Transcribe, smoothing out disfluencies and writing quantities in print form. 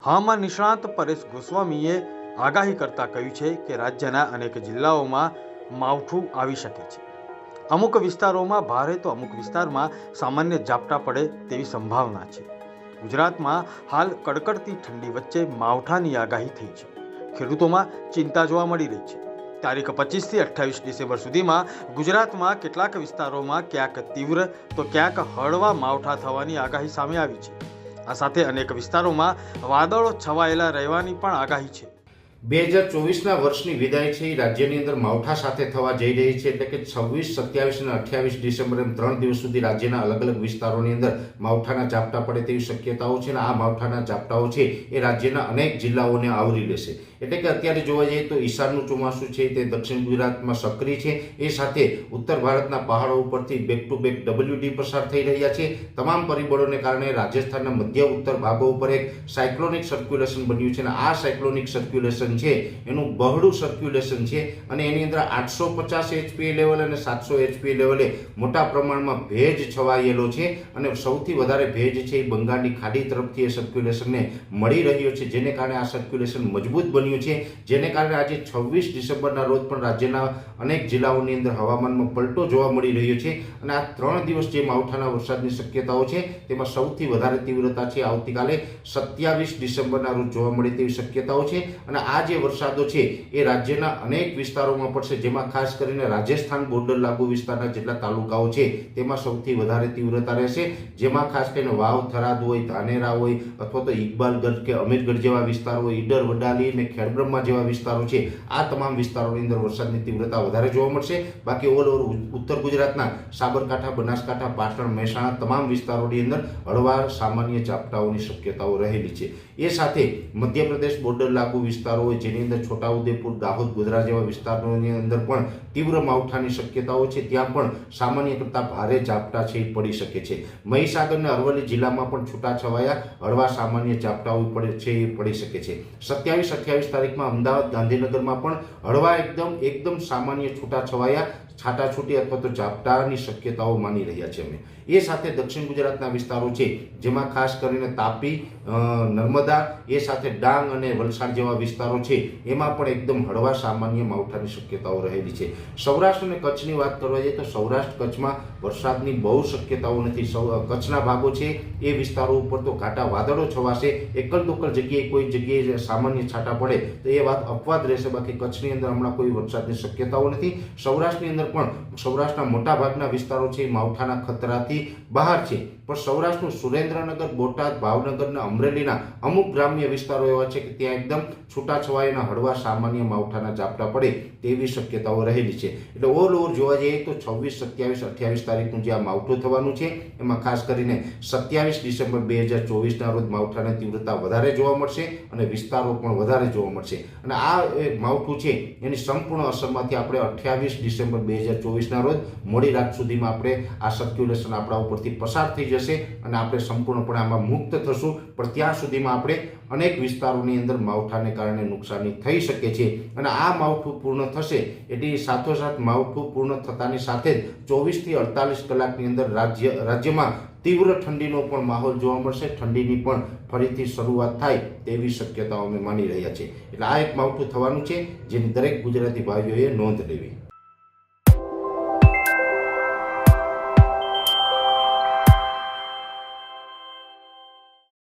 હવામાન નિષ્ણાત પરેશ ગોસ્વામીએ આગાહી કરતા કહ્યું છે કે રાજ્યના અનેક જિલ્લાઓમાં માવઠું આવી શકે છે. અમુક વિસ્તારોમાં ભારે તો અમુક વિસ્તારમાં સામાન્ય ઝાપટા પડે તેવી સંભાવના છે. ગુજરાતમાં હાલ કડકડતી ઠંડી વચ્ચે માવઠાની આગાહી થઈ છે. ખેડૂતોમાં ચિંતા જોવા મળી રહી છે. તારીખ 25 થી 28 ડિસેમ્બર સુધીમાં ગુજરાતમાં કેટલાક વિસ્તારોમાં ક્યાંક તીવ્ર તો ક્યાંક હળવા માવઠા થવાની આગાહી સામે આવી છે. આ સાથે અનેક વિસ્તારોમાં વાદળો છવાયેલા રહેવાની પણ આગાહી છે. 2024ના વર્ષની વિદાય છે એ રાજ્યની અંદર માવઠા સાથે થવા જઈ રહી છે. એટલે કે 26, 27 અને 28 ડિસેમ્બર એમ 3 દિવસ સુધી રાજ્યના અલગ અલગ વિસ્તારોની અંદર માવઠાના ઝાપટા પડે તેવી શક્યતાઓ છે. અને આ માવઠાના ઝાપટાઓ છે એ રાજ્યના અનેક જિલ્લાઓને આવરી લેશે. એટલે કે અત્યારે જોવા જઈએ તો ઈશાનનું ચોમાસું છે તે દક્ષિણ ગુજરાતમાં સક્રિય છે. એ સાથે ઉત્તર ભારતના પહાડો ઉપરથી બેક ટુ બેક WD પસાર થઈ રહ્યા છે. તમામ પરિબળોને કારણે રાજસ્થાનના મધ્ય ઉત્તર ભાગો ઉપર એક સાયક્લોનિક સર્ક્યુલેશન બન્યું છે. અને આ સાયક્લોનિક સર્ક્યુલેશન છે એનું બહોળું સર્ક્યુલેશન છે. અને એની અંદર 850 HPA લેવલ અને 700 HPA લેવલે મોટા પ્રમાણમાં ભેજ છવાયેલો છે. અને સૌથી વધારે ભેજ છે એ બંગાળની ખાડી તરફથી એ સર્ક્યુલેશનને મળી રહ્યો છે, જેને કારણે આ સર્ક્યુલેશન મજબૂત બન્યું છે. જેને કારણે આજે 26 ડિસેમ્બરના રોજ પણ રાજ્યના અનેક જિલ્લાઓની અંદર હવામાનમાં પલટો જોવા મળી રહ્યો છે. અને આ 3 દિવસ જે માવઠાના વરસાદની શક્યતાઓ છે તેમાં સૌથી વધારે તીવ્રતા છે આવતીકાલે 27 ડિસેમ્બરના રોજ જોવા મળે તેવી શક્યતાઓ છે. અને આ જે વરસાદો છે એ રાજ્યના અનેક વિસ્તારોમાં પડશે, જેમાં ખાસ કરીને રાજસ્થાન બોર્ડર લાગુ વિસ્તારના જેટલા તાલુકાઓ છે તેમાં સૌથી વધારે તીવ્રતા રહેશે. જેમાં ખાસ કરીને વાવ, થરાદ હોય, ધાનેરા હોય અથવા તો ઇકબાલગઢ કે અમીરગઢ જેવા વિસ્તારો હોય, ઈડર, વડાલી અને ખેડબ્રહ્મા જેવા વિસ્તારો છે, આ તમામ વિસ્તારોની અંદર વરસાદની તીવ્રતા વધારે જોવા મળશે. બાકી ઓલ ઓવર ઉત્તર ગુજરાતના સાબરકાંઠા, બનાસકાંઠા, પાટણ, મહેસાણા તમામ વિસ્તારોની અંદર હળવા સામાન્ય ઝાપટાઓની શક્યતાઓ રહેલી છે. એ સાથે મધ્યપ્રદેશ બોર્ડર લાગુ વિસ્તારો હોય જેની અંદર છોટાઉદેપુર, દાહોદ, ગોધરા જેવા વિસ્તારોની અંદર પણ તીવ્ર માવઠાની શક્યતાઓ છે. ત્યાં પણ સામાન્ય કરતાં ભારે ઝાપટા છે એ પડી શકે છે. મહીસાગર અને અરવલ્લી જિલ્લામાં પણ છૂટાછવાયા હળવા સામાન્ય ઝાપટાઓ છે એ પડી શકે છે. 27, 28 તારીખમાં અમદાવાદ, ગાંધીનગરમાં પણ હળવા એકદમ સામાન્ય છૂટાછવાયા છાટાછૂટી અથવા તો ઝાપટાની શક્યતાઓ માની રહ્યા છે અમે. એ સાથે દક્ષિણ ગુજરાતના વિસ્તારો છે જેમાં ખાસ કરીને તાપી, નર્મદા, એ સાથે ડાંગ અને વલસાડ જેવા વિસ્તારો છે એમાં પણ એકદમ હળવા સામાન્ય માવઠાની શક્યતાઓ રહેલી છે. સૌરાષ્ટ્ર અને કચ્છની વાત કરવા જઈએ તો સૌરાષ્ટ્ર કચ્છમાં વરસાદની બહુ શક્યતાઓ નથી. કચ્છના ભાગો છે એ વિસ્તારો ઉપર તો ઘાટા વાદળો છવાશે. એકલ દોકલ જગ્યાએ કોઈ જગ્યાએ સામાન્ય છાંટા પડે તો એ વાત અપવાદ રહેશે. બાકી કચ્છની અંદર હમણાં કોઈ વરસાદની શક્યતાઓ નથી. સૌરાષ્ટ્રની અંદર પણ સૌરાષ્ટ્રના મોટા ભાગના વિસ્તારો છે માવઠાના ખતરાથી બહાર છે. પણ સૌરાષ્ટ્રનું સુરેન્દ્રનગર, બોટાદ, ભાવનગર અને અમરેલીના અમુક ગ્રામ્ય વિસ્તારો એવા છે કે ત્યાં એકદમ છૂટાછવાયાના હળવા સામાન્ય માવઠાના ઝાપટા પડે તેવી શક્યતાઓ રહેલી છે. એટલે ઓલ ઓવર જોવા જઈએ તો 26, 27, 28 તારીખનું જે આ માવઠું થવાનું છે એમાં ખાસ કરીને 27 ડિસેમ્બર 2024ના રોજ માવઠાની તીવ્રતા વધારે જોવા મળશે અને વિસ્તારો પણ વધારે જોવા મળશે. અને આ માવઠું છે એની સંપૂર્ણ અસરમાંથી આપણે 28 ડિસેમ્બર 2024ના રોજ મોડી રાત સુધીમાં આપણે આ સર્ક્યુલેશન આપણા ઉપરથી પસાર થઈ જશે અને આપણે સંપૂર્ણપણે આમાં મુક્ત થશું. પણ ત્યાં સુધીમાં આપણે અનેક વિસ્તારોની અંદર માવઠાને કારણે નુકસાની થઈ શકે છે. અને આ માવઠું પૂર્ણ થશે એટલે સાથોસાથ માવઠું પૂર્ણ થતાની સાથે જ 24 થી 48 કલાકની અંદર રાજ્યમાં તીવ્ર ઠંડીનો પણ માહોલ જોવા મળશે. ઠંડીની પણ ફરીથી શરૂઆત થાય તેવી શક્યતાઓ અમે માની રહ્યા છીએ. એટલે આ એક માવઠું થવાનું છે જેની દરેક ગુજરાતી ભાઈઓએ નોંધ લેવી.